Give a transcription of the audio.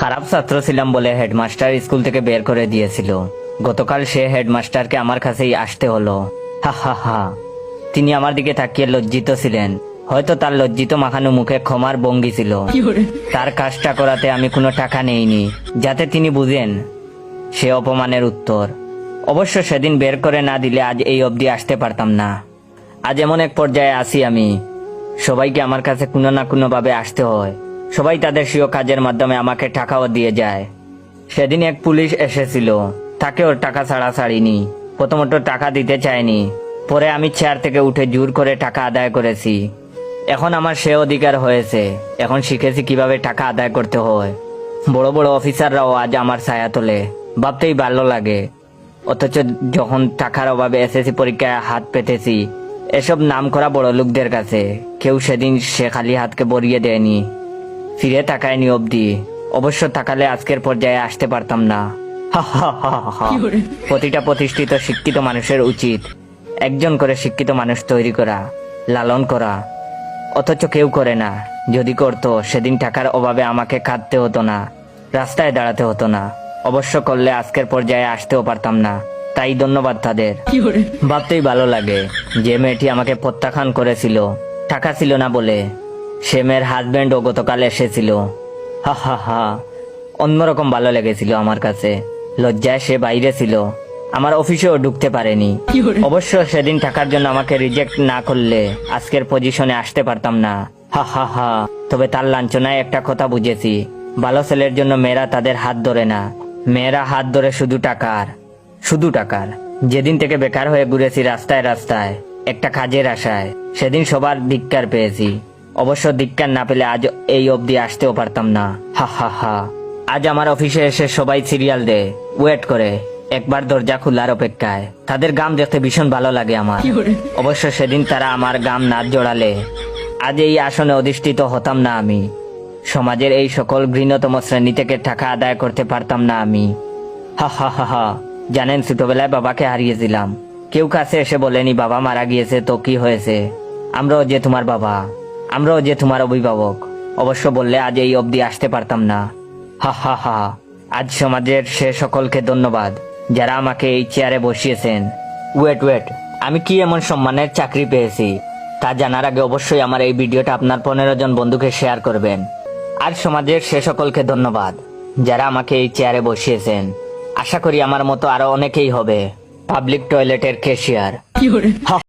খারাপ ছাত্র ছিলাম বলে হেডমাস্টার স্কুল থেকে বের করে দিয়েছিল। গতকাল সে হেডমাস্টারকে আমার কাছেই আসতে হলো। হা হা হা। তিনি আমার দিকে তাকিয়ে লজ্জিত ছিলেন। হয়তো তার লজ্জিত মাখানো মুখে ক্ষমার ভঙ্গি ছিল। তার কাজটা করাতে আমি কোনো টাকা নেইনি, যাতে তিনি বুঝেন সে অপমানের উত্তর। অবশ্য সেদিন বের করে না দিলে আজ এই অবধি আসতে পারতাম না। আজ এমন এক পর্যায়ে আসি আমি, সবাইকে আমার কাছে কোনো না কোনো ভাবে আসতে হয়। সবাই তাদের স্বীয় কাজের মাধ্যমে আমাকে টাকাও দিয়ে যায়। সেদিন এক পুলিশ এসেছিল, তাকে ওর টাকা ছাড়া ছাড়িনি। প্রথমত টাকা দিতে চায়নি, পরে আমি চেয়ার থেকে উঠে জোর করে টাকা আদায় করেছি। এখন আমার সে অধিকার হয়েছে, এখন শিখেছি কিভাবে টাকা আদায় করতে হয়। বড় বড় অফিসাররাও আজ আমার ছায়া তোলে, ভাবতেই ভালো লাগে। অথচ যখন টাকার অভাবে এসএসসি পরীক্ষায় হাত পেতেছি এসব নামকরা বড় লোকদের কাছে, কেউ সেদিন সে খালি হাতকে বরিয়ে দেয়নি, ফিরে তাকায়নি অবধি। অবশ্য তাকালে আজকের পর্যায়ে আসতে পারতাম না। হা হা হা হা। প্রতিটা প্রতিষ্ঠিত শিক্ষিত মানুষের উচিত একজন করে শিক্ষিত মানুষ তৈরি করা, লালন করা। অথচ কেউ করে না। যদি করতো সেদিন টাকার অভাবে আমাকে কাঁদতে হতো না, রাস্তায় দাঁড়াতে হতো না। অবশ্য করলে আজকের পর্যায়ে আসতেও পারতাম না। তাই ধন্যবাদ তাদের। ভাবতেই ভালো লাগে, যে মেয়েটি আমাকে প্রত্যাখ্যান করেছিল টাকা ছিল না বলে, সে মেয়ের হাজবেন্ডও গতকাল এসেছিল। হা হা হা। অন্যরকম ভালো লেগেছিল আমার কাছে। লজ্জায় সে বাইরে ছিল, আমার অফিসেও ঢুকতে পারেনি। অবশ্য সেদিন টাকার জন্য আমাকে রিজেক্ট না করলে আজকের পজিশনে আসতে পারতাম না। হা হা হা। তবে তার লাঞ্ছনায় একটা কথা বুঝেছি, ভালো ছেলের জন্য মেয়েরা তাদের হাত ধরে না, মেয়েরা হাত ধরে শুধু টাকার, শুধু টাকার। যেদিন থেকে বেকার হয়ে ঘুরেছি রাস্তায় রাস্তায় একটা কাজের আশায়, সেদিন সবার ধিক্কার পেয়েছি। অবশ্য ধিক্কার না পেলে আজ এই অবধি আসতেও পারতাম না। হা হা হা। আজ আমার অফিসে এসে সবাই সিরিয়াল দেয়, ওয়েট করে, একবার দরজা খোলার অপেক্ষায়। তাদের গাম দেখতে ভীষণ ভালো লাগে আমার। অবশ্য সেদিন তারা আমার গাম না জোড়ালে আজ এই আসনে অধিষ্ঠিত হতাম না আমি। সমাজের এই সকল ঘৃণতম শ্রেণী থেকে টাকা আদায় করতে পারতাম না আমি। হা হা হা হা। জানেন, ছোটবেলায় বাবাকে হারিয়েছিলাম। কেউ কাছে এসে বলেনি বাবা মারা গিয়েছে তো কি হয়েছে, আমরাও যে তোমার বাবা, আমরাও যে তোমার অভিভাবক। অবশ্য বললে আজ এই অবধি আসতে পারতাম না। হা হা হা। আজ সমাজের সে সকলকে ধন্যবাদ যারা আমাকে এই চেয়ারে বসিয়েছেন। ওয়েট, আমি কি এমন সম্মানের চাকরি পেয়েছি তা জানার আগে অবশ্যই আমার এই ভিডিওটা আপনার 15 জন বন্ধুকে শেয়ার করবেন। আর সমাজের সে সকলকে ধন্যবাদ যারা আমাকে এই চেয়ারে বসিয়েছেন। আশা করি আমার মতো আরো অনেকেই হবে পাবলিক টয়লেটের ক্যাশিয়ার।